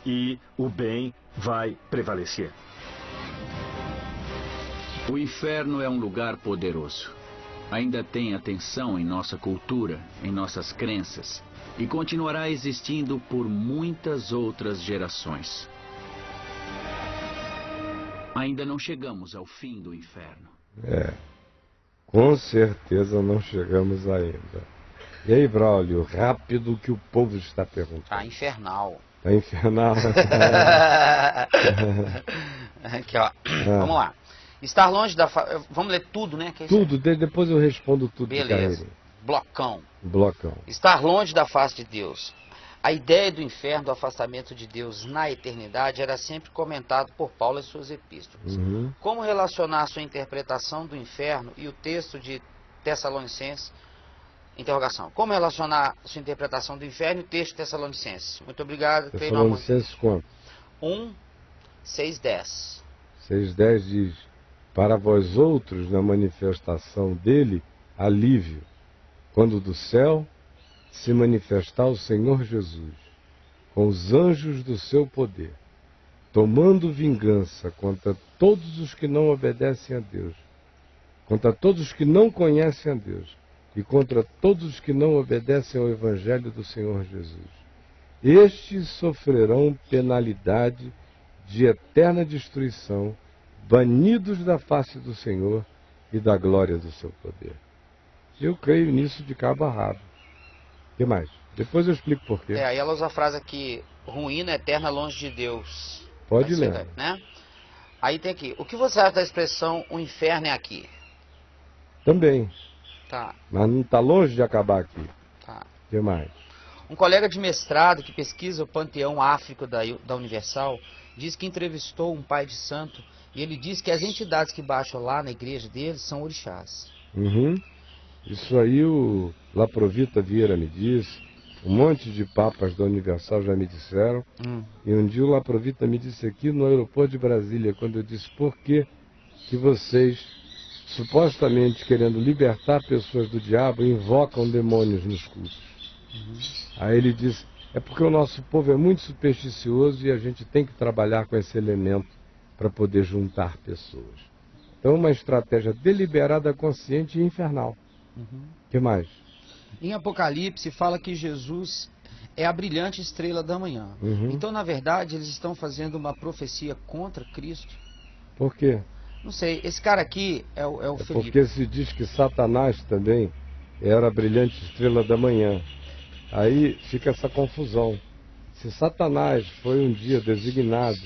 e o bem vai prevalecer. O inferno é um lugar poderoso. Ainda tem atenção em nossa cultura, em nossas crenças, e continuará existindo por muitas outras gerações. Ainda não chegamos ao fim do inferno. Com certeza não chegamos ainda. E aí, Braulio, rápido que o povo está perguntando. Tá infernal. Tá infernal? Aqui, ó. Vamos lá. Estar longe da... Vamos ler tudo, né? Tudo, depois eu respondo tudo. Beleza. Blocão. Estar longe da face de Deus. A ideia do inferno, do afastamento de Deus na eternidade, era sempre comentado por Paulo em suas epístolas. Como relacionar sua interpretação do inferno e o texto de Tessalonicenses? Interrogação. Como relacionar sua interpretação do inferno e o texto de Tessalonicenses? Muito obrigado. Tessalonicenses quanto? 1, 6, 10. 6:10 diz: para vós outros, na manifestação dele, alívio, quando do céu se manifestar o Senhor Jesus, com os anjos do seu poder, tomando vingança contra todos os que não obedecem a Deus, contra todos os que não conhecem a Deus, e contra todos os que não obedecem ao Evangelho do Senhor Jesus. Estes sofrerão penalidade de eterna destruição, banidos da face do Senhor e da glória do seu poder. Eu creio nisso de cabo a rabo. O que mais? Depois eu explico por quê. Aí ela usa a frase aqui: ruína eterna longe de Deus. Pode ler. Né? Aí tem aqui: o que você acha da expressão o inferno é aqui? Também. Tá. Mas não está longe de acabar aqui. Tá. O que mais? Um colega de mestrado que pesquisa o panteão áfrico da Universal diz que entrevistou um pai de santo e ele diz que as entidades que baixam lá na igreja deles são orixás. Isso aí o Laprovita Vieira me disse, um monte de papas da Universal já me disseram, e um dia o Laprovita me disse aqui no aeroporto de Brasília, quando eu disse: por que vocês, supostamente querendo libertar pessoas do diabo, invocam demônios nos cultos? Aí ele disse: é porque o nosso povo é muito supersticioso e a gente tem que trabalhar com esse elemento para poder juntar pessoas. Então, uma estratégia deliberada, consciente e infernal. O que mais? Em Apocalipse fala que Jesus é a brilhante estrela da manhã. Então, na verdade, eles estão fazendo uma profecia contra Cristo. Por quê? Não sei. Esse cara aqui é o Felipe. Porque se diz que Satanás também era a brilhante estrela da manhã. Aí fica essa confusão. Se Satanás foi um dia designado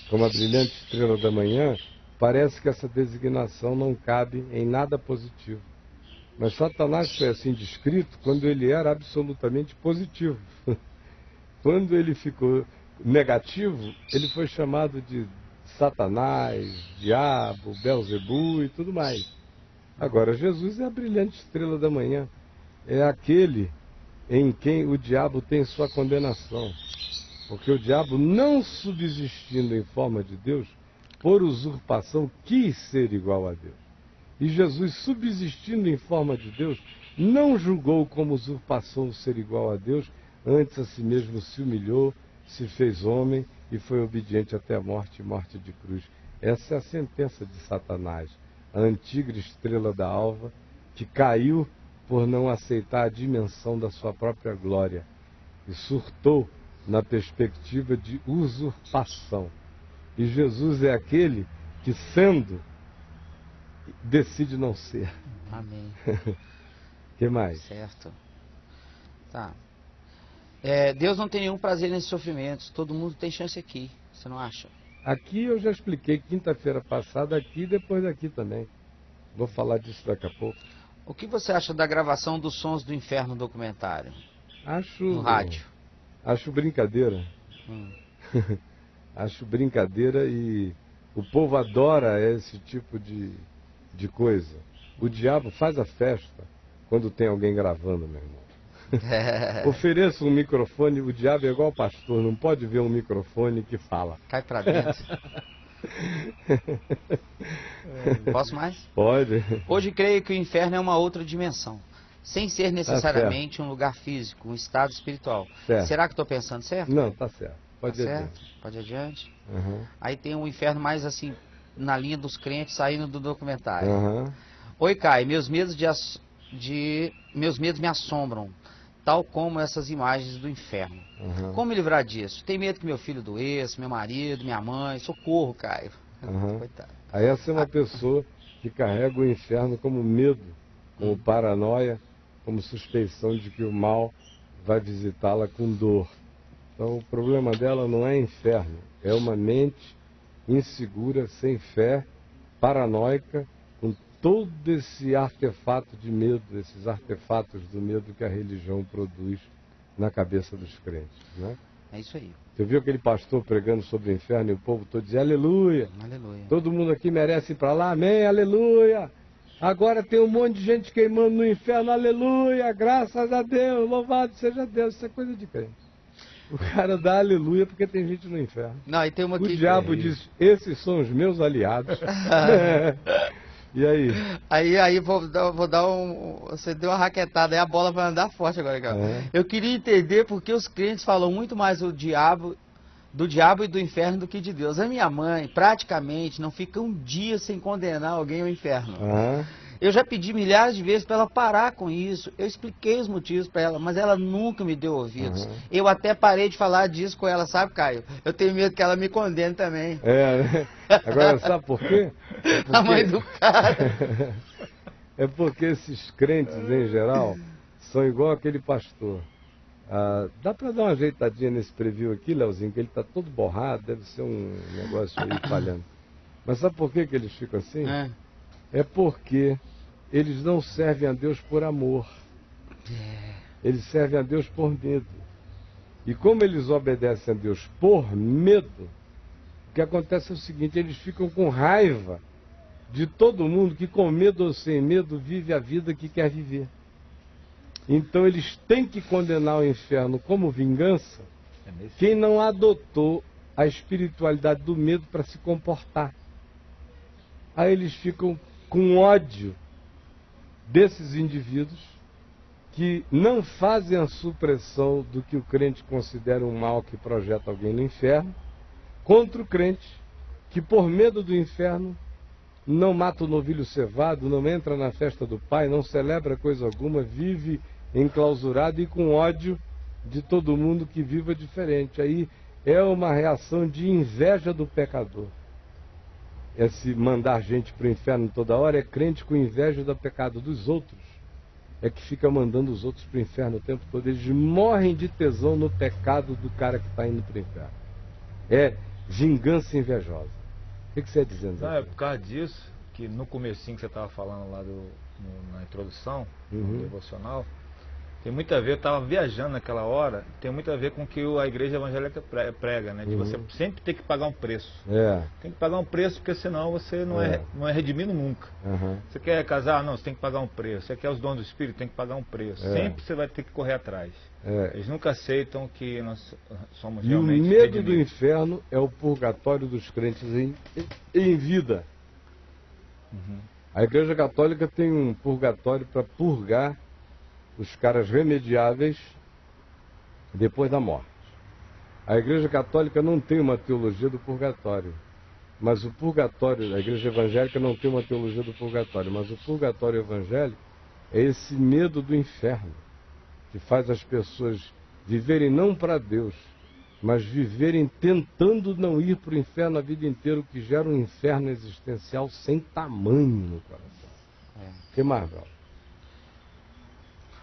como a brilhante estrela da manhã, parece que essa designação não cabe em nada positivo. Mas Satanás foi assim descrito quando ele era absolutamente positivo. Quando ele ficou negativo, ele foi chamado de Satanás, Diabo, Belzebu e tudo mais. Agora, Jesus é a brilhante estrela da manhã. É aquele em quem o diabo tem sua condenação. Porque o diabo, não subsistindo em forma de Deus, por usurpação, quis ser igual a Deus. E Jesus, subsistindo em forma de Deus, não julgou como usurpação ser igual a Deus, antes a si mesmo se humilhou, se fez homem e foi obediente até a morte e morte de cruz. Essa é a sentença de Satanás, a antiga estrela da alva, que caiu por não aceitar a dimensão da sua própria glória e surtou na perspectiva de usurpação. E Jesus é aquele que, sendo, decide não ser. Amém. Que mais? Certo. Tá. Deus não tem nenhum prazer nesses sofrimentos. Todo mundo tem chance aqui. Você não acha? Aqui eu já expliquei quinta-feira passada, aqui e depois aqui também. Vou falar disso daqui a pouco. O que você acha da gravação dos Sons do Inferno no documentário? No rádio. Acho brincadeira. Acho brincadeira e o povo adora esse tipo de coisa. O diabo faz a festa quando tem alguém gravando, meu irmão. Ofereça um microfone, o diabo é igual pastor, não pode ver um microfone que fala. Cai pra dentro. Posso mais? Pode. Hoje creio que o inferno é uma outra dimensão, sem ser necessariamente um lugar físico, um estado espiritual. Certo. Será que estou pensando certo? Não, tá certo. Pode ir adiante. Pode ir adiante. Aí tem um inferno mais assim, na linha dos crentes saindo do documentário. Oi, Caio, meus medos me assombram, tal como essas imagens do inferno. Como me livrar disso? Tenho medo que meu filho doeça, meu marido, minha mãe. Socorro, Caio. Coitado. Aí essa é uma pessoa que carrega o inferno como medo, como paranoia, como suspeição de que o mal vai visitá-la com dor. Então o problema dela não é inferno, é uma mente insegura, sem fé, paranoica, com todo esse artefato de medo, esses artefatos do medo que a religião produz na cabeça dos crentes, né? É isso aí. Você viu aquele pastor pregando sobre o inferno e o povo todo dizendo aleluia, aleluia. Todo mundo aqui merece ir para lá, amém, aleluia. Agora tem um monte de gente queimando no inferno, aleluia, graças a Deus, louvado seja Deus. Isso é coisa de crente. O cara dá aleluia porque tem gente no inferno. Não, e tem uma o diabo diz, esses são os meus aliados. E aí? Aí vou dar você deu uma raquetada, aí a bola vai andar forte agora, cara. Eu queria entender porque os crentes falam muito mais do diabo e do inferno do que de Deus. A minha mãe, praticamente, não fica um dia sem condenar alguém ao inferno. Eu já pedi milhares de vezes para ela parar com isso. Eu expliquei os motivos para ela, mas ela nunca me deu ouvidos. Eu até parei de falar disso com ela, sabe, Caio? Eu tenho medo que ela me condene também. Né? Agora, sabe por quê? Porque... A mãe do cara. É porque esses crentes, em geral, são igual aquele pastor. Dá para dar uma ajeitadinha nesse preview aqui, Leozinho, que ele está todo borrado, deve ser um negócio aí falhando. Mas sabe por que eles ficam assim? É porque eles não servem a Deus por amor. Eles servem a Deus por medo. E como eles obedecem a Deus por medo, o que acontece é o seguinte, eles ficam com raiva de todo mundo que com medo ou sem medo vive a vida que quer viver. Então eles têm que condenar o inferno como vingança quem não adotou a espiritualidade do medo para se comportar. Aí eles ficam com ódio desses indivíduos que não fazem a supressão do que o crente considera um mal que projeta alguém no inferno, contra o crente que por medo do inferno não mata o novilho cevado, não entra na festa do Pai, não celebra coisa alguma, vive enclausurado e com ódio de todo mundo que viva diferente. Aí é uma reação de inveja do pecador. Esse mandar gente para o inferno toda hora é crente com inveja do pecado dos outros. É que fica mandando os outros para o inferno o tempo todo. Eles morrem de tesão no pecado do cara que está indo para o inferno. É vingança invejosa. O que você está dizendo? Não, é por causa disso que no comecinho que você estava falando lá na introdução, no devocional, tem muito a ver, eu estava viajando naquela hora, tem muito a ver com o que a igreja evangélica prega, né? De você sempre ter que pagar um preço. Tem que pagar um preço, porque senão você não é redimido nunca. Você quer casar? Não, você tem que pagar um preço. Você quer os dons do Espírito? Tem que pagar um preço. Sempre você vai ter que correr atrás. Eles nunca aceitam que nós somos realmente redimidos. E o medo do inferno é o purgatório dos crentes em vida. A Igreja Católica tem um purgatório para purgar os caras remediáveis depois da morte. A Igreja Católica não tem uma teologia do purgatório, mas o purgatório, a Igreja Evangélica não tem uma teologia do purgatório, mas o purgatório evangélico é esse medo do inferno, que faz as pessoas viverem não para Deus, mas viverem tentando não ir para o inferno a vida inteira, o que gera um inferno existencial sem tamanho no coração. O que mais, Val?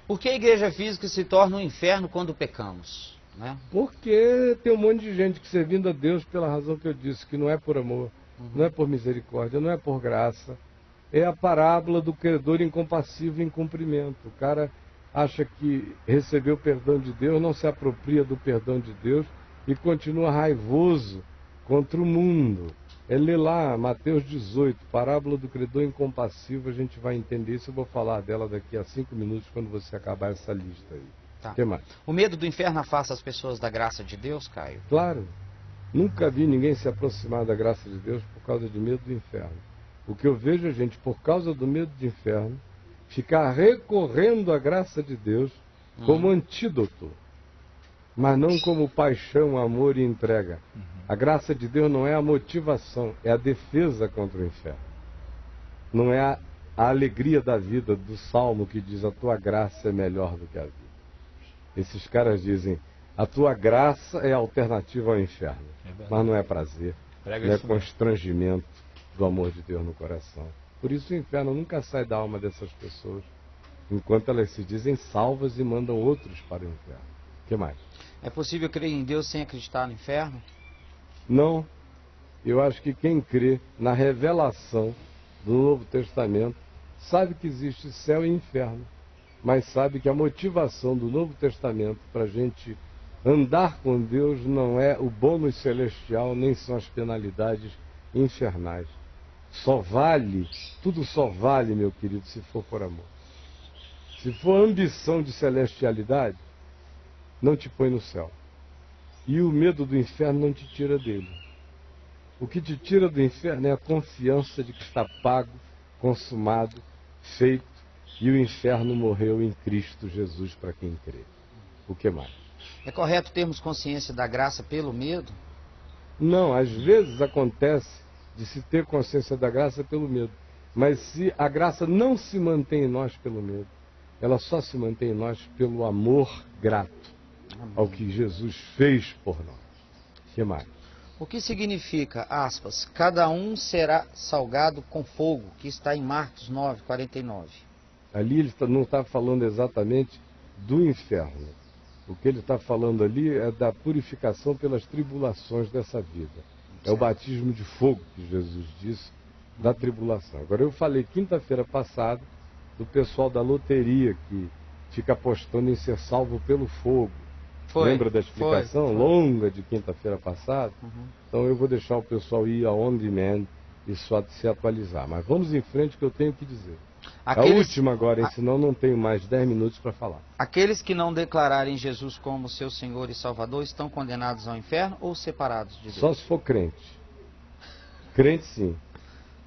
Por que a igreja física se torna um inferno quando pecamos? Né? Porque tem um monte de gente que servindo a Deus pela razão que eu disse, que não é por amor, não é por misericórdia, não é por graça. É a parábola do credor incompassível em cumprimento. O cara acha que recebeu o perdão de Deus, não se apropria do perdão de Deus e continua raivoso contra o mundo. É ler lá Mateus 18, parábola do credor incompassível, a gente vai entender isso, eu vou falar dela daqui a 5 minutos quando você acabar essa lista aí. Tá. O que mais? O medo do inferno afasta as pessoas da graça de Deus, Caio? Claro. Nunca vi ninguém se aproximar da graça de Deus por causa de medo do inferno. O que eu vejo é gente, por causa do medo do inferno, ficar recorrendo à graça de Deus como antídoto mas não como paixão, amor e entrega. A graça de Deus não é a motivação, é a defesa contra o inferno. Não é a alegria da vida do Salmo que diz: a tua graça é melhor do que a vida. Esses caras dizem: a tua graça é a alternativa ao inferno. Mas não é prazer, não é constrangimento do amor de Deus no coração. Por isso o inferno nunca sai da alma dessas pessoas, enquanto elas se dizem salvas e mandam outros para o inferno. O que mais? É possível crer em Deus sem acreditar no inferno? Não. Eu acho que quem crê na revelação do Novo Testamento sabe que existe céu e inferno, mas sabe que a motivação do Novo Testamento para a gente andar com Deus não é o bônus celestial, nem são as penalidades infernais. Só vale, tudo só vale, meu querido, se for por amor. Se for ambição de celestialidade, não te põe no céu. E o medo do inferno não te tira dele. O que te tira do inferno é a confiança de que está pago, consumado, feito, e o inferno morreu em Cristo Jesus para quem crê. O que mais? É correto termos consciência da graça pelo medo? Não, às vezes acontece de se ter consciência da graça pelo medo. Mas se a graça não se mantém em nós pelo medo, ela só se mantém em nós pelo amor grato ao que Jesus fez por nós. O que mais? O que significa, aspas, cada um será salgado com fogo, que está em Marcos 9:49? Ali ele não está falando exatamente do inferno. O que ele está falando ali é da purificação pelas tribulações dessa vida. É o batismo de fogo que Jesus disse, da tribulação. Agora, eu falei quinta-feira passada do pessoal da loteria que fica apostando em ser salvo pelo fogo. Lembra da explicação longa de quinta-feira passada? Então eu vou deixar o pessoal ir a on demand e só se atualizar. Mas vamos em frente que eu tenho que dizer. A última agora, senão não tenho mais 10 minutos para falar. Aqueles que não declararem Jesus como seu Senhor e Salvador estão condenados ao inferno ou separados de Deus? Só se for crente. Crente sim.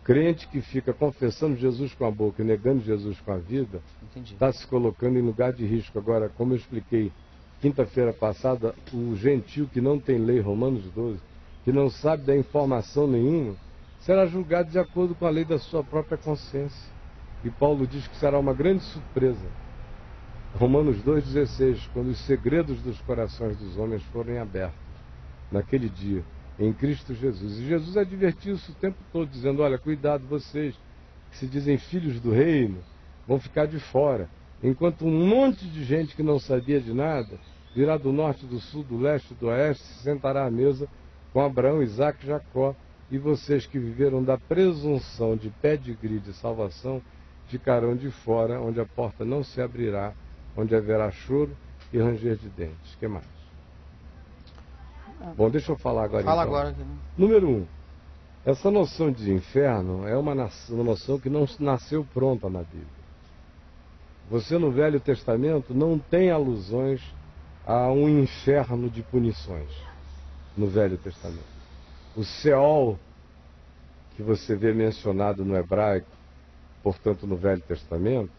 Crente que fica confessando Jesus com a boca e negando Jesus com a vida, está se colocando em lugar de risco. Agora, como eu expliquei quinta-feira passada, o gentio que não tem lei, Romanos 12, que não sabe da informação nenhuma, será julgado de acordo com a lei da sua própria consciência. E Paulo diz que será uma grande surpresa. Romanos 2,16, quando os segredos dos corações dos homens forem abertos, naquele dia, em Cristo Jesus. E Jesus advertiu isso o tempo todo, dizendo: olha, cuidado, vocês que se dizem filhos do reino, vão ficar de fora. Enquanto um monte de gente que não sabia de nada, virá do norte, do sul, do leste, do oeste, se sentará à mesa com Abraão, Isaque e Jacó. E vocês que viveram da presunção de pedigree de salvação, ficarão de fora, onde a porta não se abrirá, onde haverá choro e ranger de dentes. O que mais? Bom, deixa eu falar agora. Fala então. agora. Número 1. Essa noção de inferno é uma noção que não nasceu pronta na Bíblia. Você no Velho Testamento não tem alusões a um inferno de punições no Velho Testamento. O Seol, que você vê mencionado no hebraico, portanto no Velho Testamento,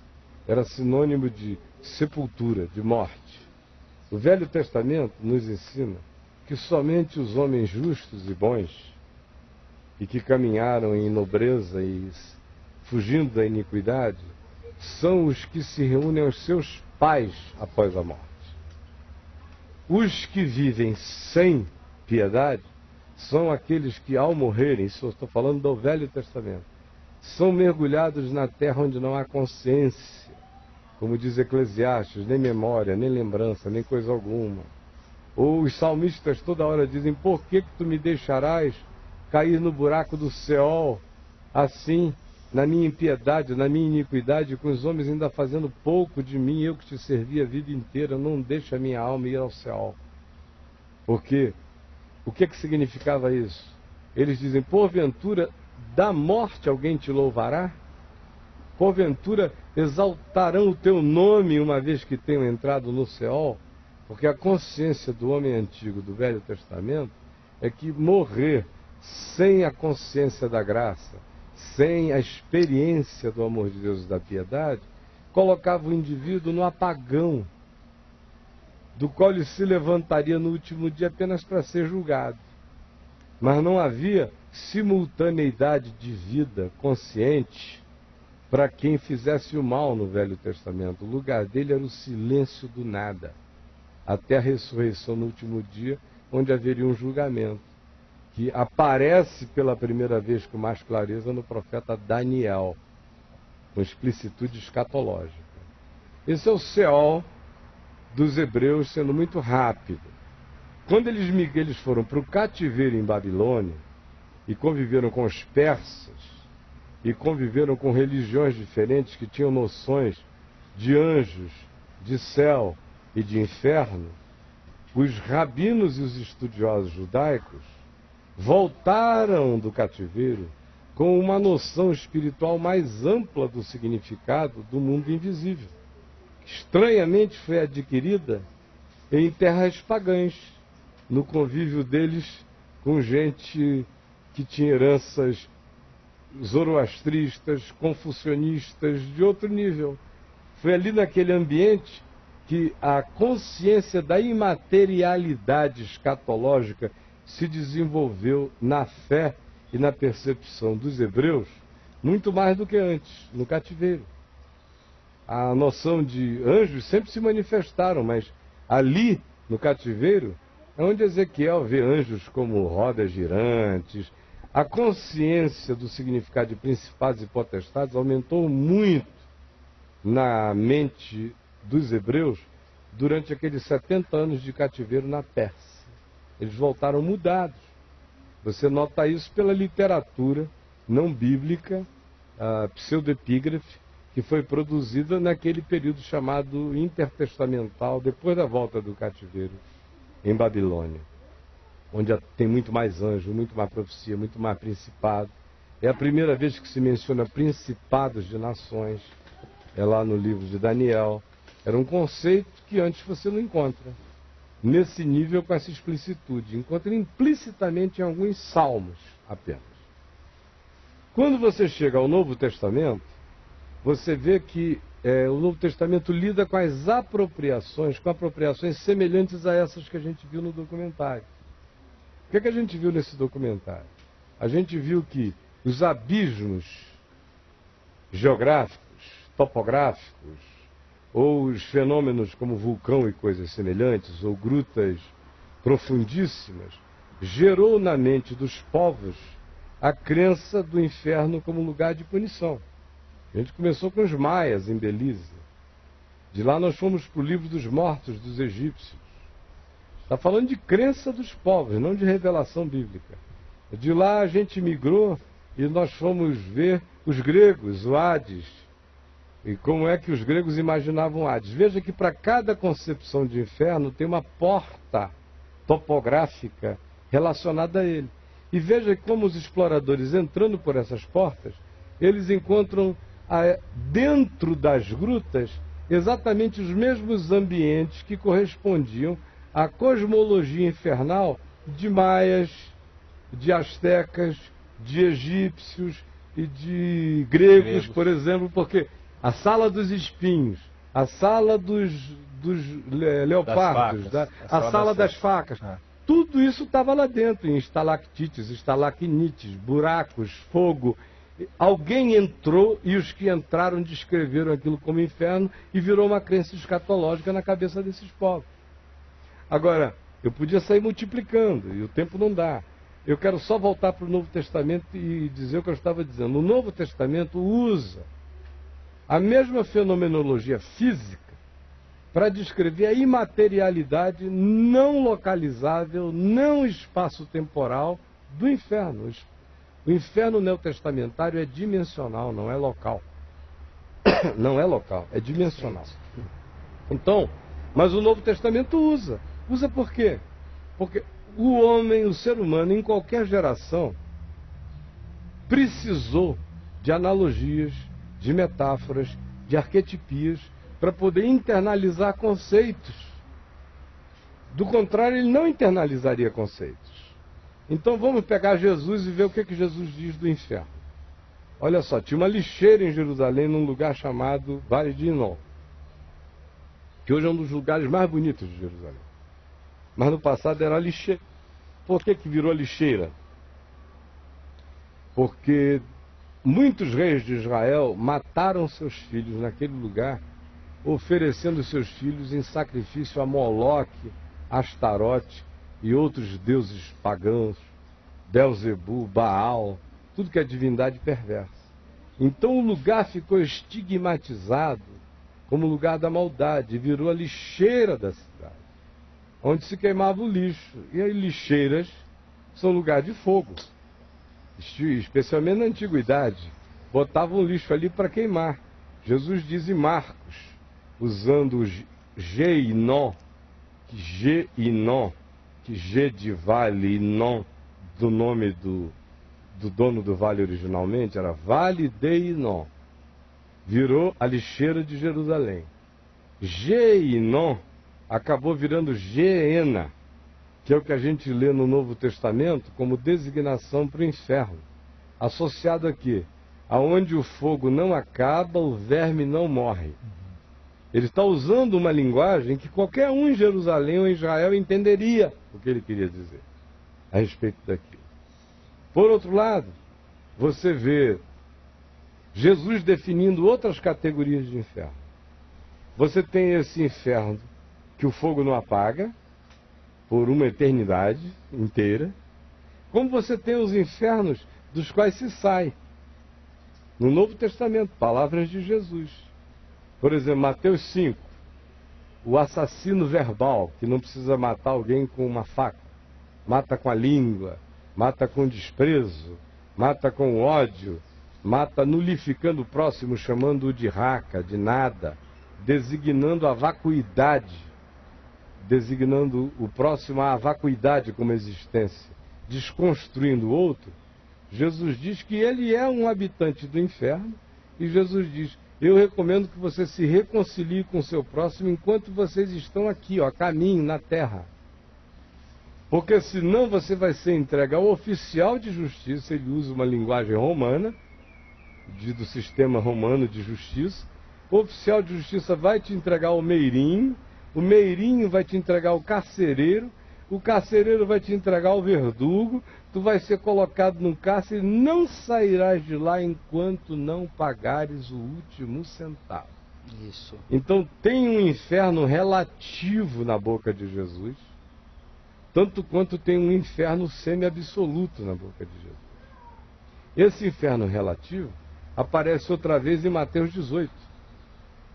era sinônimo de sepultura, de morte. O Velho Testamento nos ensina que somente os homens justos e bons, e que caminharam em nobreza e fugindo da iniquidade, são os que se reúnem aos seus pais após a morte. Os que vivem sem piedade são aqueles que, ao morrerem, isso eu estou falando do Velho Testamento, são mergulhados na terra onde não há consciência, como diz Eclesiastes, nem memória, nem lembrança, nem coisa alguma. Ou os salmistas toda hora dizem: por que tu me deixarás cair no buraco do Seol, assim, na minha impiedade, na minha iniquidade, com os homens ainda fazendo pouco de mim, eu que te servi a vida inteira, não deixa a minha alma ir ao Seol. Porque o que significava isso? Eles dizem: porventura da morte alguém te louvará? Porventura exaltarão o teu nome uma vez que tenham entrado no Seol? Porque a consciência do homem antigo do Velho Testamento é que morrer sem a consciência da graça, sem a experiência do amor de Deus e da piedade, colocava o indivíduo no apagão do qual ele se levantaria no último dia apenas para ser julgado. Mas não havia simultaneidade de vida consciente para quem fizesse o mal no Velho Testamento. O lugar dele era o silêncio do nada, até a ressurreição no último dia, onde haveria um julgamento, que aparece pela primeira vez com mais clareza no profeta Daniel, com explicitude escatológica. Esse é o Seol dos hebreus, sendo muito rápido. Quando eles foram para o cativeiro em Babilônia, e conviveram com os persas, e conviveram com religiões diferentes que tinham noções de anjos, de céu e de inferno, os rabinos e os estudiosos judaicos voltaram do cativeiro com uma noção espiritual mais ampla do significado do mundo invisível. Estranhamente foi adquirida em terras pagãs, no convívio deles com gente que tinha heranças zoroastristas, confucionistas, de outro nível. Foi ali naquele ambiente que a consciência da imaterialidade escatológica se desenvolveu na fé e na percepção dos hebreus, muito mais do que antes, no cativeiro. A noção de anjos sempre se manifestaram, mas ali, no cativeiro, é onde Ezequiel vê anjos como rodas girantes. A consciência do significado de principados e potestades aumentou muito na mente dos hebreus durante aqueles 70 anos de cativeiro na Pérsia. Eles voltaram mudados. Você nota isso pela literatura não bíblica, pseudoepígrafe, que foi produzida naquele período chamado intertestamental, depois da volta do cativeiro em Babilônia, onde tem muito mais anjo, muito mais profecia, muito mais principado. É a primeira vez que se menciona principados de nações, é lá no livro de Daniel. Era um conceito que antes você não encontra nesse nível, com essa explicitude. Encontra implicitamente em alguns salmos apenas. Quando você chega ao Novo Testamento, você vê que o Novo Testamento lida com as apropriações, com apropriações semelhantes a essas que a gente viu no documentário. O que a gente viu nesse documentário? A gente viu que os abismos geográficos, topográficos, ou os fenômenos como vulcão e coisas semelhantes, ou grutas profundíssimas, gerou na mente dos povos a crença do inferno como lugar de punição. A gente começou com os maias em Belize. De lá nós fomos para o livro dos mortos dos egípcios. Está falando de crença dos povos, não de revelação bíblica. De lá a gente migrou e nós fomos ver os gregos, o Hades, e como é que os gregos imaginavam Hades. Veja que para cada concepção de inferno tem uma porta topográfica relacionada a ele. E veja como os exploradores, entrando por essas portas, eles encontram dentro das grutas exatamente os mesmos ambientes que correspondiam à cosmologia infernal de maias, de astecas, de egípcios e de gregos, por exemplo, porque a sala dos espinhos, a sala dos leopardos, a sala das facas, tudo isso estava lá dentro, em estalactites, estalacnites, buracos, fogo. Alguém entrou e os que entraram descreveram aquilo como inferno e virou uma crença escatológica na cabeça desses povos. Agora, eu podia sair multiplicando e o tempo não dá. Eu quero só voltar para o Novo Testamento e dizer o que eu estava dizendo. O Novo Testamento usa a mesma fenomenologia física para descrever a imaterialidade não localizável, não espaço-temporal do inferno. O inferno neotestamentário é dimensional, não é local. Não é local, é dimensional. Então, mas o Novo Testamento usa. Usa por quê? Porque o homem, o ser humano, em qualquer geração, precisou de analogias, de metáforas, de arquetipias, para poder internalizar conceitos. Do contrário, ele não internalizaria conceitos. Então vamos pegar Jesus e ver o que Jesus diz do inferno. Olha só, tinha uma lixeira em Jerusalém, num lugar chamado Vale de Inom. que hoje é um dos lugares mais bonitos de Jerusalém. Mas no passado era lixeira. Por que virou lixeira? Porque muitos reis de Israel mataram seus filhos naquele lugar, oferecendo seus filhos em sacrifício a Moloque, Astarote e outros deuses pagãos, Belzebu, Baal, tudo que é divindade perversa. Então o lugar ficou estigmatizado como lugar da maldade, virou a lixeira da cidade, onde se queimava o lixo. E as lixeiras são lugar de fogo, especialmente na antiguidade. Botavam lixo ali para queimar. Jesus diz em Marcos, usando o Geinon, que G de vale e non do nome do dono do vale originalmente, era Vale de Inon. Virou a lixeira de Jerusalém. Geinon acabou virando Geena, que é o que a gente lê no Novo Testamento como designação para o inferno. Associado aqui, aonde o fogo não acaba, o verme não morre. Ele está usando uma linguagem que qualquer um em Jerusalém ou em Israel entenderia o que ele queria dizer a respeito daquilo. Por outro lado, você vê Jesus definindo outras categorias de inferno. Você tem esse inferno que o fogo não apaga por uma eternidade inteira, como você tem os infernos dos quais se sai. No Novo Testamento, palavras de Jesus. Por exemplo, Mateus 5, o assassino verbal, que não precisa matar alguém com uma faca, mata com a língua, mata com desprezo, mata com ódio, mata nulificando o próximo, chamando-o de raca, de nada, designando a vacuidade, designando o próximo à vacuidade como existência, desconstruindo o outro. Jesus diz que ele é um habitante do inferno, e Jesus diz: eu recomendo que você se reconcilie com o seu próximo enquanto vocês estão aqui, a caminho, na terra. Porque senão você vai ser entregue ao oficial de justiça. Ele usa uma linguagem romana, do sistema romano de justiça. O oficial de justiça vai te entregar ao meirinho, o meirinho vai te entregar ao carcereiro, o carcereiro vai te entregar ao verdugo, tu vai ser colocado num cárcere e não sairás de lá enquanto não pagares o último centavo. Isso. Então tem um inferno relativo na boca de Jesus, tanto quanto tem um inferno semi-absoluto na boca de Jesus. Esse inferno relativo aparece outra vez em Mateus 18,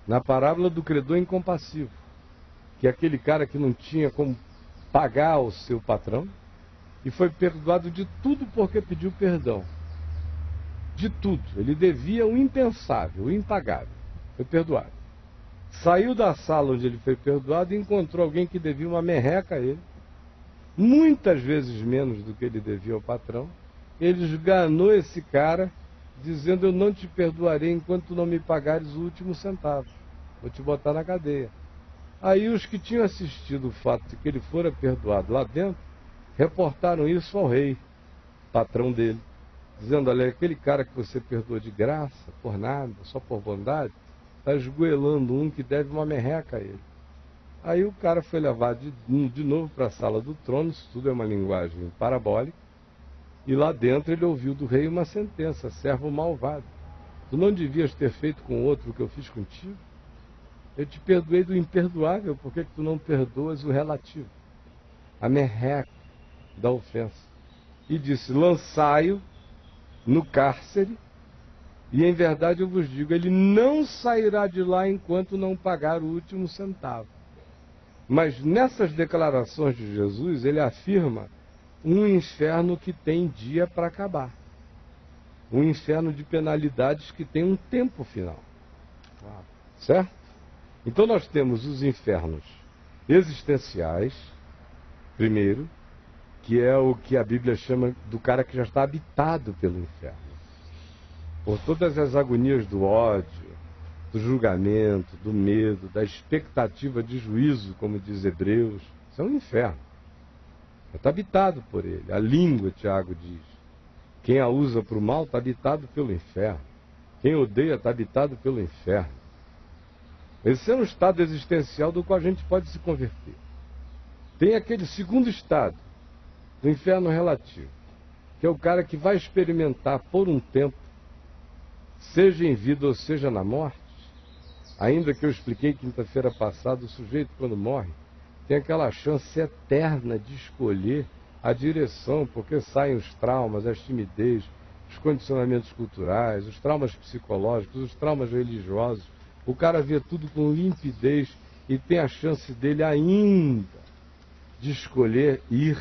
na parábola do credor incompassivo, que é aquele cara que não tinha como pagar o seu patrão e foi perdoado de tudo porque pediu perdão. De tudo. Ele devia o impensável, o impagável. Foi perdoado. Saiu da sala onde ele foi perdoado e encontrou alguém que devia uma merreca a ele, muitas vezes menos do que ele devia ao patrão. Ele esganou esse cara, dizendo: eu não te perdoarei enquanto não me pagares o último centavo. Vou te botar na cadeia. Aí os que tinham assistido o fato de que ele fora perdoado lá dentro, reportaram isso ao rei, patrão dele, dizendo: olha, aquele cara que você perdoou de graça, por nada, só por bondade, está esgoelando um que deve uma merreca a ele. Aí o cara foi levado de novo para a sala do trono, isso tudo é uma linguagem parabólica, e lá dentro ele ouviu do rei uma sentença: servo malvado, tu não devias ter feito com outro o que eu fiz contigo? Eu te perdoei do imperdoável, por que tu não perdoas o relativo? A merreca da ofensa. E disse: lançai-o no cárcere, e em verdade eu vos digo, ele não sairá de lá enquanto não pagar o último centavo. Mas nessas declarações de Jesus, ele afirma um inferno que tem dia para acabar. Um inferno de penalidades que tem um tempo final. Certo? Então nós temos os infernos existenciais, primeiro, que é o que a Bíblia chama do cara que já está habitado pelo inferno. Por todas as agonias do ódio, do julgamento, do medo, da expectativa de juízo, como diz Hebreus, isso é um inferno. Já está habitado por ele. A língua, Tiago diz, quem a usa para o mal está habitado pelo inferno. Quem odeia está habitado pelo inferno. Esse é um estado existencial do qual a gente pode se converter. Tem aquele segundo estado, do inferno relativo, que é o cara que vai experimentar por um tempo, seja em vida ou seja na morte, ainda que eu expliquei quinta-feira passada, o sujeito quando morre tem aquela chance eterna de escolher a direção, porque saem os traumas, as timidez, os condicionamentos culturais, os traumas psicológicos, os traumas religiosos. O cara vê tudo com limpidez e tem a chance dele ainda de escolher ir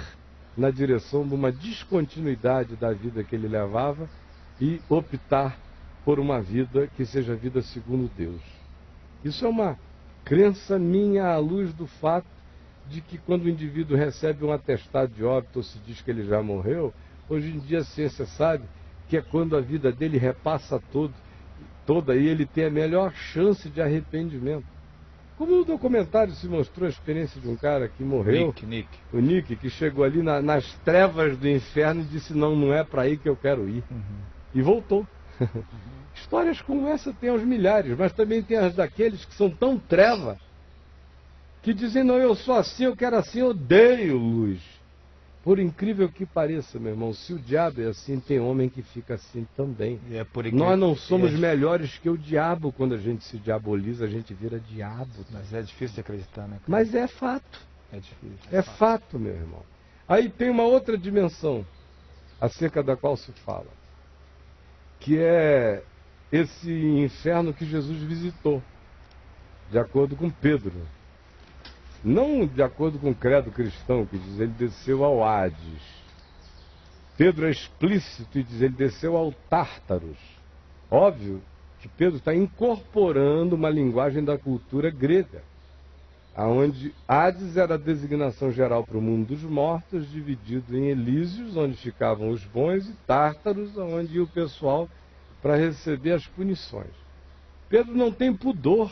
na direção de uma descontinuidade da vida que ele levava e optar por uma vida que seja vida segundo Deus. Isso é uma crença minha à luz do fato de que quando o indivíduo recebe um atestado de óbito ou se diz que ele já morreu, hoje em dia a ciência sabe que é quando a vida dele repassa toda e ele tem a melhor chance de arrependimento. Como no documentário se mostrou a experiência de um cara que morreu, o Nick, que chegou ali nas trevas do inferno e disse, não é para aí que eu quero ir. E voltou. Histórias como essa tem aos milhares, mas também tem as daqueles que são tão treva, que dizem, não, eu sou assim, eu quero assim, eu odeio luz. Por incrível que pareça, meu irmão, se o diabo é assim, tem homem que fica assim também. Nós não somos melhores que o diabo. Quando a gente se diaboliza, a gente vira diabo. Mas é difícil de acreditar, né, cara? Mas é fato. É difícil. É fato, meu irmão. Aí tem uma outra dimensão acerca da qual se fala, que é esse inferno que Jesus visitou, de acordo com Pedro. Não de acordo com o credo cristão, que diz ele desceu ao Hades. Pedro é explícito e diz ele desceu ao Tártaros. Óbvio que Pedro está incorporando uma linguagem da cultura grega, onde Hades era a designação geral para o mundo dos mortos, dividido em Elísios, onde ficavam os bons, e Tártaros, onde ia o pessoal para receber as punições. Pedro não tem pudor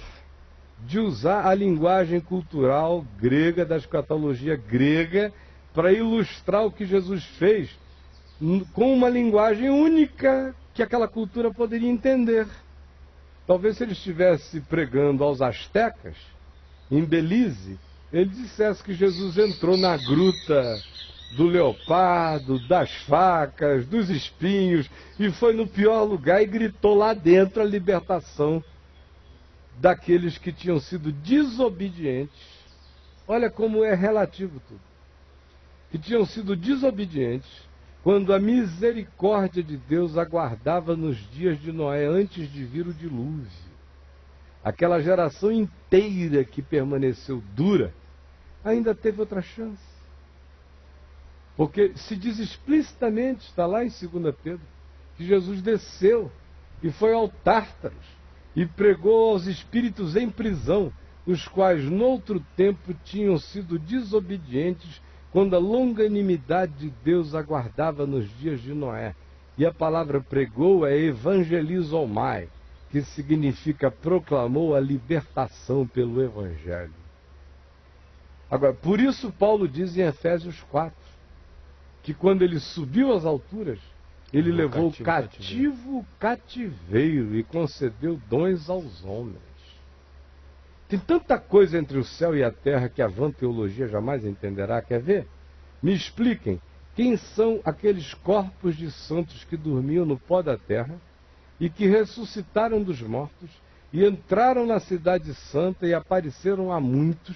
de usar a linguagem cultural grega, da escatologia grega, para ilustrar o que Jesus fez com uma linguagem única que aquela cultura poderia entender. Talvez se ele estivesse pregando aos astecas, em Belize, ele dissesse que Jesus entrou na gruta do leopardo, das facas, dos espinhos, e foi no pior lugar e gritou lá dentro a libertação daqueles que tinham sido desobedientes. Olha como é relativo tudo. Que tinham sido desobedientes quando a misericórdia de Deus aguardava nos dias de Noé, antes de vir o dilúvio. Aquela geração inteira que permaneceu dura, ainda teve outra chance. Porque se diz explicitamente, está lá em 2 Pedro, que Jesus desceu e foi ao Tártaros e pregou aos espíritos em prisão, os quais noutro tempo tinham sido desobedientes, quando a longanimidade de Deus aguardava nos dias de Noé. E a palavra pregou é evangelizomai, que significa proclamou a libertação pelo Evangelho. Agora, por isso Paulo diz em Efésios 4, que quando ele subiu às alturas, ele levou o cativo cativeiro e concedeu dons aos homens. Tem tanta coisa entre o céu e a terra que a vã teologia jamais entenderá. Quer ver? Me expliquem quem são aqueles corpos de santos que dormiam no pó da terra e que ressuscitaram dos mortos e entraram na cidade santa e apareceram a muitos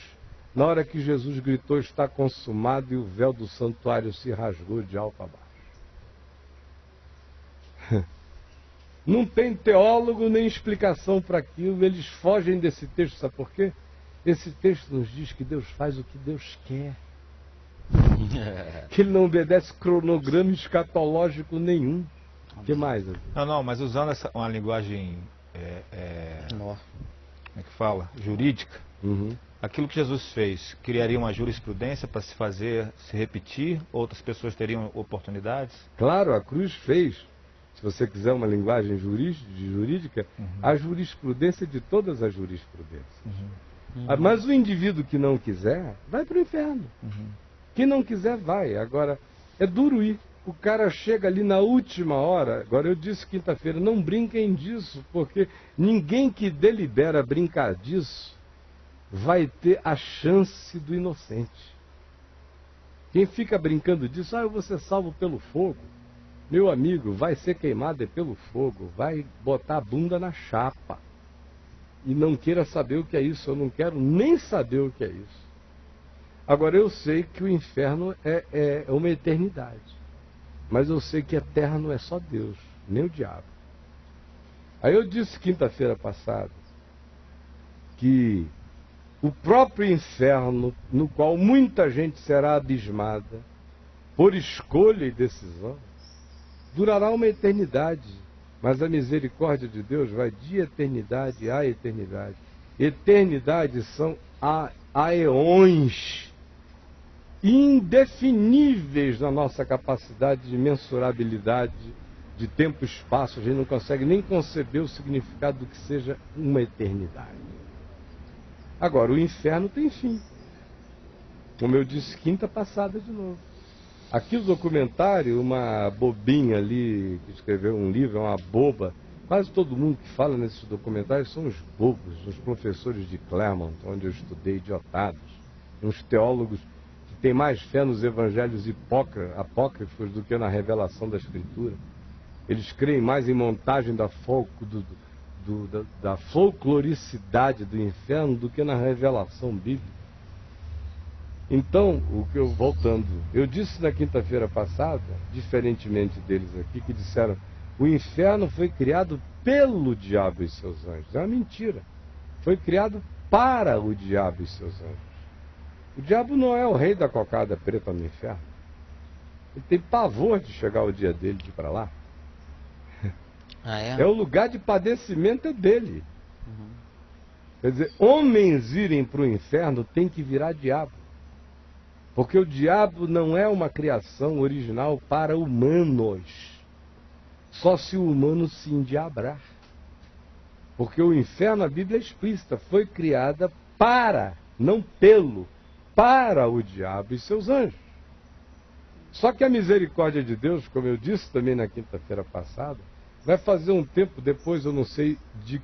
na hora que Jesus gritou, está consumado, e o véu do santuário se rasgou de alto a baixo. Não tem teólogo nem explicação para aquilo, eles fogem desse texto, sabe por quê? Esse texto nos diz que Deus faz o que Deus quer. Que ele não obedece cronograma escatológico nenhum. O que mais? Não, mas usando uma linguagem, como é que fala? Jurídica, aquilo que Jesus fez, criaria uma jurisprudência para se repetir, outras pessoas teriam oportunidades? Claro, a cruz fez. Se você quiser uma linguagem jurídica, a jurisprudência de todas as jurisprudências. Mas o indivíduo que não quiser, vai para o inferno. Quem não quiser, vai. Agora, é duro ir. O cara chega ali na última hora. Agora, eu disse quinta-feira, não brinquem disso, porque ninguém que delibera brincar disso vai ter a chance do inocente. Quem fica brincando disso, eu vou ser salvo pelo fogo. Meu amigo, vai ser queimado pelo fogo, vai botar a bunda na chapa. E não queira saber o que é isso, eu não quero nem saber o que é isso. Agora, eu sei que o inferno é uma eternidade. Mas eu sei que eterno é só Deus, nem o diabo. Aí eu disse quinta-feira passada que o próprio inferno, no qual muita gente será abismada, por escolha e decisão, durará uma eternidade. Mas a misericórdia de Deus vai de eternidade a eternidade. Eternidade são aeões indefiníveis na nossa capacidade de mensurabilidade de tempo e espaço. A gente não consegue nem conceber o significado do que seja uma eternidade. Agora, o inferno tem fim. Como eu disse quinta passada de novo. Aqui o documentário, uma bobinha ali que escreveu um livro, é uma boba. Quase todo mundo que fala nesses documentários são os bobos, os professores de Claremont, onde eu estudei, idiotados. Uns teólogos que têm mais fé nos evangelhos apócrifos do que na revelação da Escritura. Eles creem mais em montagem da folcloricidade do inferno do que na revelação bíblica. Então, voltando, eu disse na quinta-feira passada, diferentemente deles aqui, que disseram o inferno foi criado pelo diabo e seus anjos. É uma mentira. Foi criado para o diabo e seus anjos. O diabo não é o rei da cocada preta no inferno. Ele tem pavor de chegar o dia dele de ir para lá. É o lugar de padecimento dele. Uhum. Quer dizer, homens irem para o inferno tem que virar diabo. Porque o diabo não é uma criação original para humanos. Só se o humano se endiabrar. Porque o inferno, a Bíblia é explícita, foi criada para, não para o diabo e seus anjos. Só que a misericórdia de Deus, como eu disse também na quinta-feira passada, vai fazer um tempo depois, eu não sei de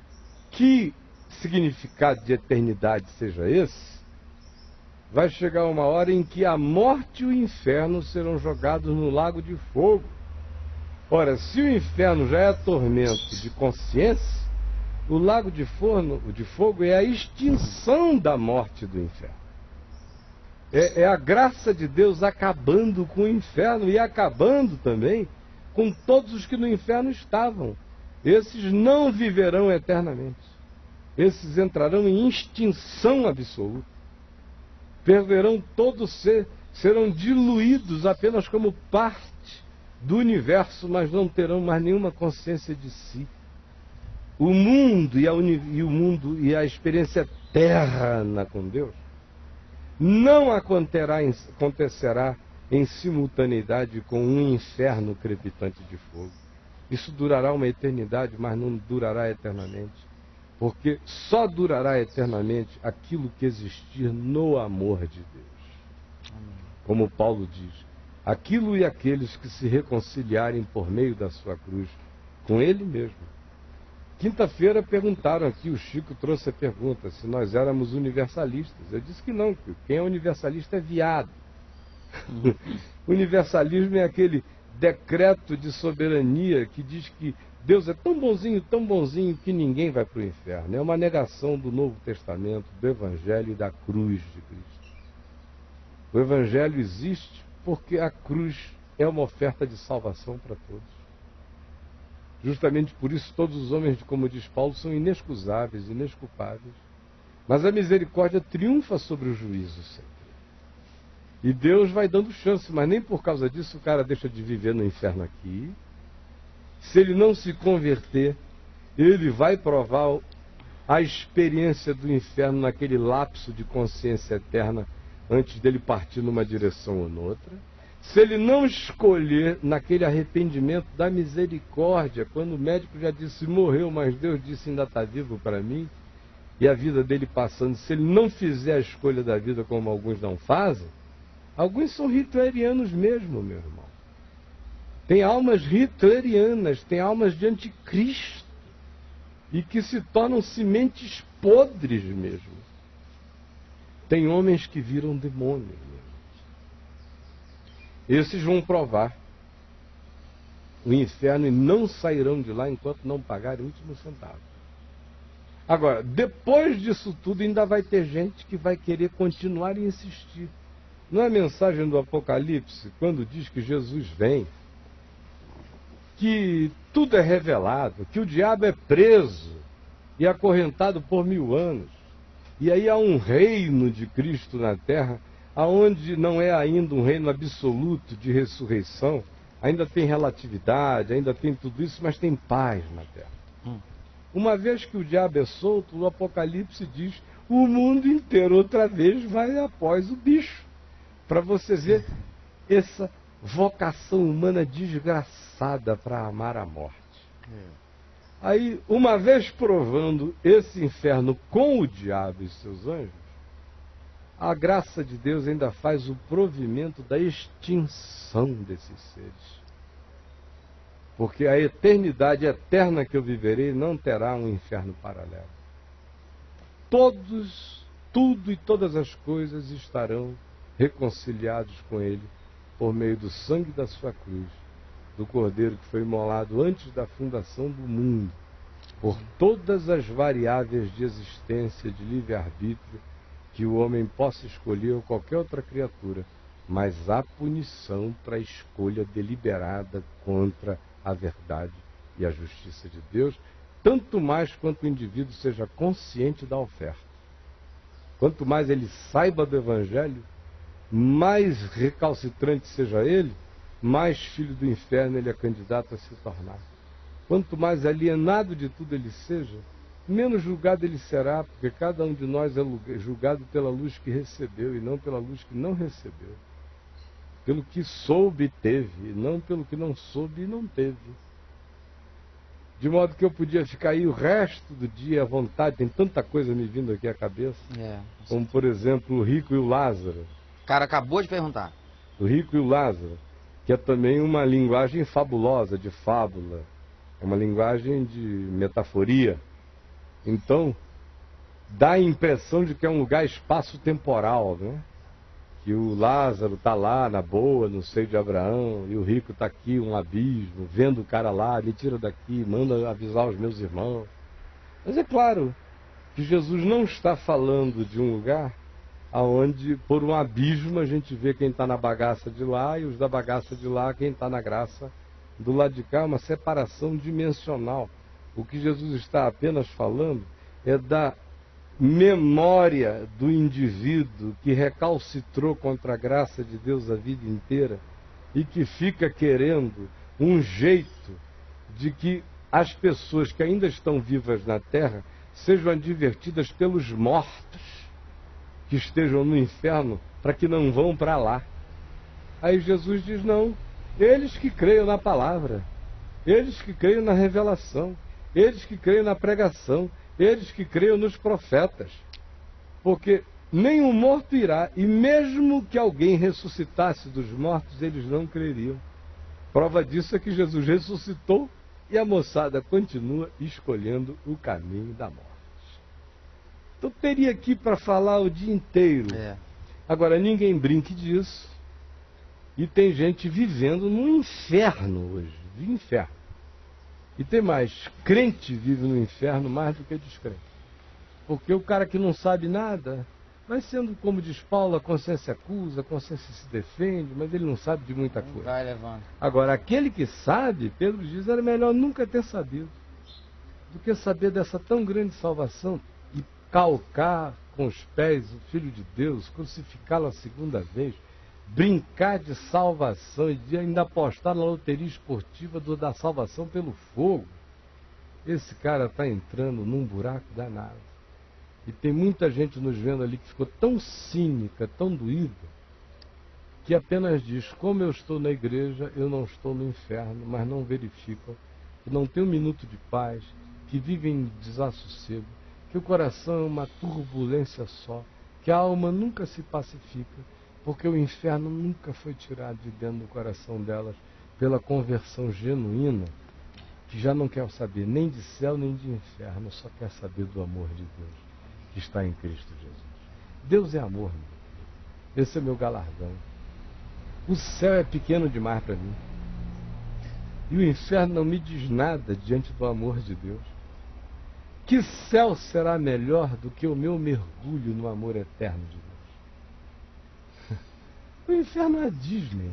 que significado de eternidade seja esse, vai chegar uma hora em que a morte e o inferno serão jogados no lago de fogo. Ora, se o inferno já é tormento de consciência, o lago de fogo é a extinção da morte do inferno. É a graça de Deus acabando com o inferno e acabando também com todos os que no inferno estavam. Esses não viverão eternamente. Esses entrarão em extinção absoluta. Perderão todo ser, serão diluídos apenas como parte do universo, mas não terão mais nenhuma consciência de si. O mundo e a experiência eterna com Deus não acontecerá em simultaneidade com um inferno crepitante de fogo. Isso durará uma eternidade, mas não durará eternamente. Porque só durará eternamente aquilo que existir no amor de Deus. Como Paulo diz, aquilo e aqueles que se reconciliarem por meio da sua cruz com Ele mesmo. Quinta-feira perguntaram aqui, o Chico trouxe a pergunta, se nós éramos universalistas. Eu disse que não, que quem é universalista é viado. Universalismo é aquele decreto de soberania que diz que Deus é tão bonzinho que ninguém vai para o inferno. É uma negação do Novo Testamento, do Evangelho e da cruz de Cristo. O Evangelho existe porque a cruz é uma oferta de salvação para todos. Justamente por isso todos os homens, como diz Paulo, são inexcusáveis, inesculpáveis. Mas a misericórdia triunfa sobre o juízo sempre. E Deus vai dando chance, mas nem por causa disso o cara deixa de viver no inferno aqui. Se ele não se converter, ele vai provar a experiência do inferno naquele lapso de consciência eterna antes dele partir numa direção ou noutra. Se ele não escolher naquele arrependimento da misericórdia, quando o médico já disse morreu, mas Deus disse ainda está vivo para mim, e a vida dele passando, se ele não fizer a escolha da vida como alguns não fazem, alguns são hitlerianos mesmo, meu irmão. Tem almas hitlerianas, tem almas de anticristo, e que se tornam sementes podres mesmo. Tem homens que viram demônios mesmo. Esses vão provar o inferno e não sairão de lá enquanto não pagarem o último centavo. Agora, depois disso tudo, ainda vai ter gente que vai querer continuar e insistir. Não é a mensagem do Apocalipse, quando diz que Jesus vem, que tudo é revelado, que o diabo é preso e acorrentado por 1000 anos. E aí há um reino de Cristo na terra, aonde não é ainda um reino absoluto de ressurreição, ainda tem relatividade, ainda tem tudo isso, mas tem paz na terra. Uma vez que o diabo é solto, o Apocalipse diz, o mundo inteiro outra vez vai após o bicho. Para você ver essa vocação humana desgraçada para amar a morte. Aí, uma vez provando esse inferno com o diabo e seus anjos, a graça de Deus ainda faz o provimento da extinção desses seres. Porque a eternidade eterna que eu viverei não terá um inferno paralelo. Tudo e todas as coisas estarão reconciliados com Ele por meio do sangue da sua cruz, do Cordeiro que foi imolado antes da fundação do mundo, por todas as variáveis de existência, de livre-arbítrio, que o homem possa escolher ou qualquer outra criatura, mas há punição para a escolha deliberada contra a verdade e a justiça de Deus, tanto mais quanto o indivíduo seja consciente da oferta. Quanto mais ele saiba do Evangelho, mais recalcitrante seja ele, mais filho do inferno ele é candidato a se tornar. Quanto mais alienado de tudo ele seja, menos julgado ele será, porque cada um de nós é julgado pela luz que recebeu e não pela luz que não recebeu. Pelo que soube e teve, e não pelo que não soube e não teve. De modo que eu podia ficar aí o resto do dia à vontade, tem tanta coisa me vindo aqui à cabeça, como por exemplo o rico e o Lázaro. O cara acabou de perguntar. O rico e o Lázaro, que é também uma linguagem fabulosa, de fábula, é uma linguagem de metaforia. Então, dá a impressão de que é um lugar espaço-temporal, né? Que o Lázaro está lá, na boa, no seio de Abraão, e o rico está aqui, um abismo, vendo o cara lá, me tira daqui, manda avisar os meus irmãos. Mas é claro que Jesus não está falando de um lugar aonde, por um abismo, a gente vê quem está na bagaça de lá e os da bagaça de lá, quem está na graça do lado de cá, uma separação dimensional. O que Jesus está apenas falando é da memória do indivíduo que recalcitrou contra a graça de Deus a vida inteira e que fica querendo um jeito de que as pessoas que ainda estão vivas na terra sejam advertidas pelos mortos que estejam no inferno para que não vão para lá. Aí Jesus diz, não, eles que creiam na palavra, eles que creiam na revelação, eles que creiam na pregação, eles que creiam nos profetas. Porque nenhum morto irá, e mesmo que alguém ressuscitasse dos mortos, eles não creriam. Prova disso é que Jesus ressuscitou e a moçada continua escolhendo o caminho da morte. Então teria aqui para falar o dia inteiro. Agora, ninguém brinque disso. E tem gente vivendo no inferno hoje. De inferno. E tem mais, crente vive no inferno mais do que descrente. Porque o cara que não sabe nada, vai sendo, como diz Paulo, a consciência acusa, a consciência se defende, mas ele não sabe de muita coisa. Vai levando. Agora, aquele que sabe, Pedro diz, era melhor nunca ter sabido, do que saber dessa tão grande salvação e calcar com os pés o Filho de Deus, crucificá-lo a segunda vez, brincar de salvação e de ainda apostar na loteria esportiva da salvação pelo fogo. Esse cara está entrando num buraco danado. E tem muita gente nos vendo ali que ficou tão cínica, tão doída, que apenas diz, como eu estou na igreja, eu não estou no inferno, mas não verificam, que não tem um minuto de paz, que vivem em desassossego, que o coração é uma turbulência só, que a alma nunca se pacifica, porque o inferno nunca foi tirado de dentro do coração delas pela conversão genuína, que já não quer saber nem de céu nem de inferno, só quer saber do amor de Deus, que está em Cristo Jesus. Deus é amor, meu. Esse é meu galardão. O céu é pequeno demais para mim. E o inferno não me diz nada diante do amor de Deus. Que céu será melhor do que o meu mergulho no amor eterno de Deus? O inferno é a Disney.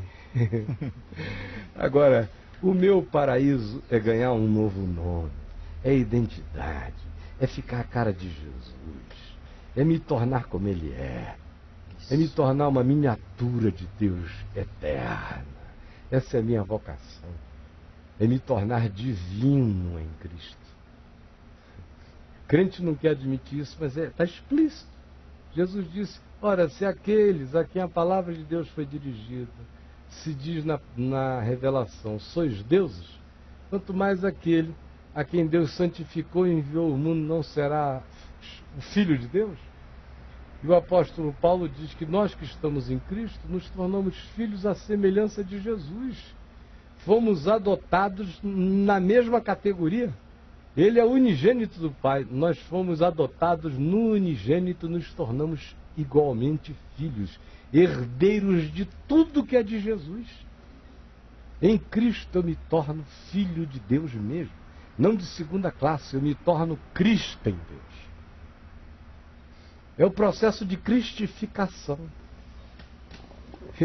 Agora, o meu paraíso é ganhar um novo nome, é identidade, é ficar a cara de Jesus, é me tornar como Ele é me tornar uma miniatura de Deus eterna. Essa é a minha vocação, é me tornar divino em Cristo. Crente não quer admitir isso, mas está explícito. Jesus disse, ora, se aqueles a quem a palavra de Deus foi dirigida, se diz na revelação, sois deuses, quanto mais aquele a quem Deus santificou e enviou ao mundo não será o Filho de Deus? E o apóstolo Paulo diz que nós que estamos em Cristo nos tornamos filhos à semelhança de Jesus. Fomos adotados na mesma categoria. Ele é o unigênito do Pai. Nós fomos adotados no unigênito, nos tornamos igualmente filhos, herdeiros de tudo que é de Jesus. Em Cristo eu me torno filho de Deus mesmo. Não de segunda classe, eu me torno Cristo em Deus. É o processo de cristificação.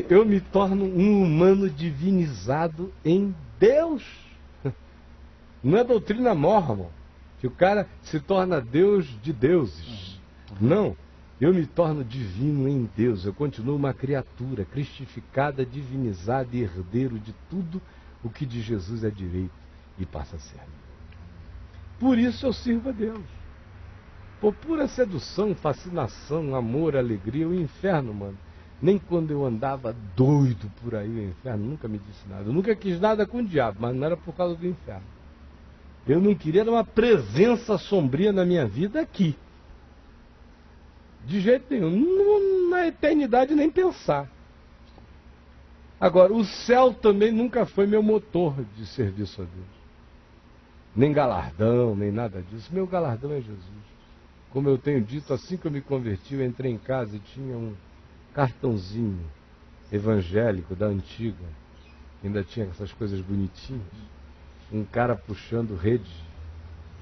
Eu me torno um humano divinizado em Deus. Não é doutrina mórmon, que o cara se torna Deus de deuses. Não, eu me torno divino em Deus. Eu continuo uma criatura cristificada, divinizada e herdeiro de tudo o que de Jesus é direito e passa a ser. Por isso eu sirvo a Deus. Por pura sedução, fascinação, amor, alegria, o inferno, mano. Nem quando eu andava doido por aí, o inferno nunca me disse nada. Eu nunca quis nada com o diabo, mas não era por causa do inferno. Eu não queria uma presença sombria na minha vida aqui. De jeito nenhum. Na eternidade nem pensar. Agora, o céu também nunca foi meu motor de serviço a Deus. Nem galardão, nem nada disso. Meu galardão é Jesus. Como eu tenho dito, assim que eu me converti, eu entrei em casa e tinha um cartãozinho evangélico da antiga. Ainda tinha essas coisas bonitinhas. Um cara puxando rede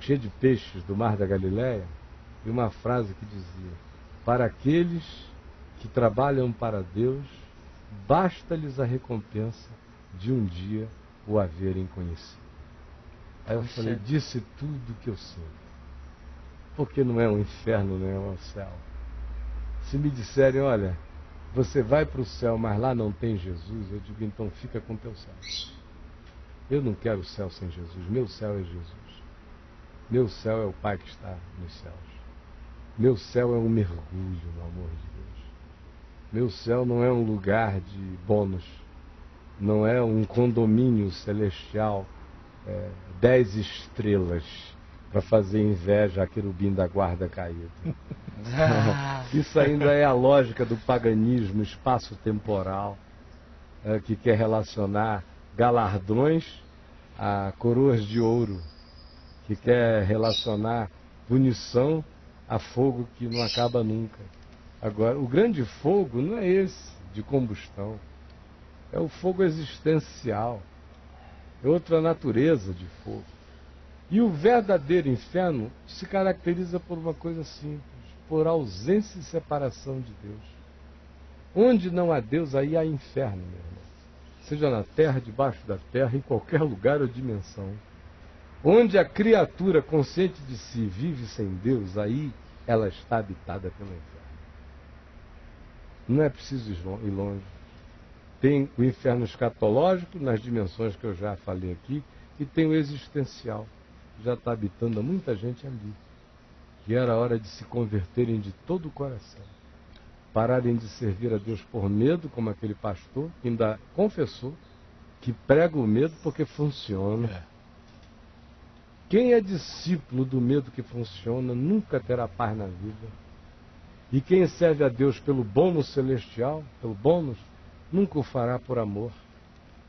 cheia de peixes do Mar da Galileia. E uma frase que dizia, para aqueles que trabalham para Deus, basta-lhes a recompensa de um dia o haverem conhecido. Aí eu falei, disse tudo que eu sei. Porque não é um inferno, não é um céu. Se me disserem, olha, você vai para o céu, mas lá não tem Jesus, eu digo, então fica com teu céu. Eu não quero o céu sem Jesus. Meu céu é Jesus. Meu céu é o Pai que está nos céus. Meu céu é um mergulho no amor de Deus. Meu céu não é um lugar de bônus. Não é um condomínio celestial, 10 estrelas, para fazer inveja a querubim da guarda caída. Isso ainda é a lógica do paganismo espaço-temporal, que quer relacionar galardões a coroas de ouro, que quer relacionar punição a fogo que não acaba nunca. Agora, o grande fogo não é esse de combustão, é o fogo existencial, é outra natureza de fogo. E o verdadeiro inferno se caracteriza por uma coisa simples, por ausência e separação de Deus. Onde não há Deus, aí há inferno, meu irmão. Seja na terra, debaixo da terra, em qualquer lugar ou dimensão. Onde a criatura consciente de si vive sem Deus, aí ela está habitada pelo inferno. Não é preciso ir longe. Tem o inferno escatológico, nas dimensões que eu já falei aqui, e tem o existencial. Já está habitando muita gente ali. E era hora de se converterem de todo o coração. Pararem de servir a Deus por medo, como aquele pastor, que ainda confessou que prega o medo porque funciona. Quem é discípulo do medo que funciona nunca terá paz na vida. E quem serve a Deus pelo bônus celestial, pelo bônus, nunca o fará por amor.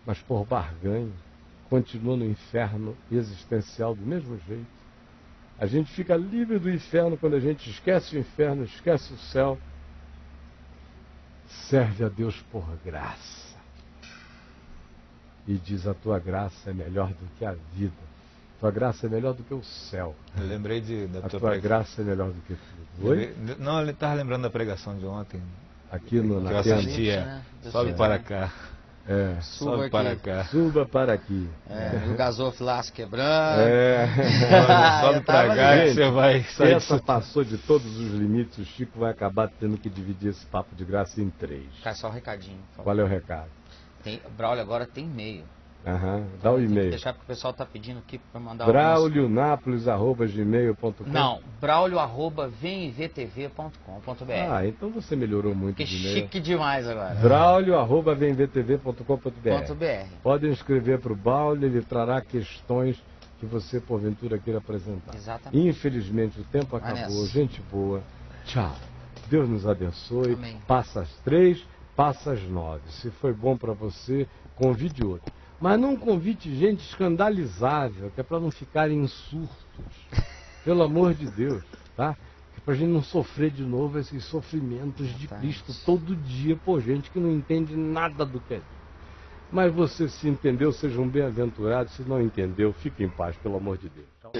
mas por barganha, continua no inferno existencial do mesmo jeito. A gente fica livre do inferno quando a gente esquece o inferno, esquece o céu, serve a Deus por graça. E diz, a tua graça é melhor do que a vida. A tua graça é melhor do que o céu. Eu lembrei da tua pregação. Graça é melhor do que tudo. Oi? Não, ele estava lembrando da pregação de ontem. Aqui no que eu assistia. Sobe para cá. Sobe para cá. Suba para aqui. O gasofilaço quebrando. Sobe para cá que você vai sair. Essa passou de todos os limites. O Chico vai acabar tendo que dividir esse papo de graça em 3. Cai só um recadinho. Qual é o recado? Braulio agora tem e-mail. Dá o e-mail. Deixar porque o pessoal está pedindo aqui para mandar braulionapolis@gmail.com. Não, braulio@vemvtv.com.br. Então você melhorou muito o e-mail. Chique demais agora. braulio@vemvtv.com.br. Podem escrever para o Braulio, ele trará questões que você porventura queira apresentar. Exatamente. Infelizmente o tempo acabou. Gente boa. Tchau. Deus nos abençoe. Amém. Passa às 3, passa às 9. Se foi bom para você, convide outro. Mas não convide gente escandalizável, que é para não ficarem em surtos. Pelo amor de Deus, tá? Que é para a gente não sofrer de novo esses sofrimentos de Cristo todo dia por gente que não entende nada do que é. Mas você se entendeu, sejam bem-aventurados. Se não entendeu, fique em paz, pelo amor de Deus. Tchau.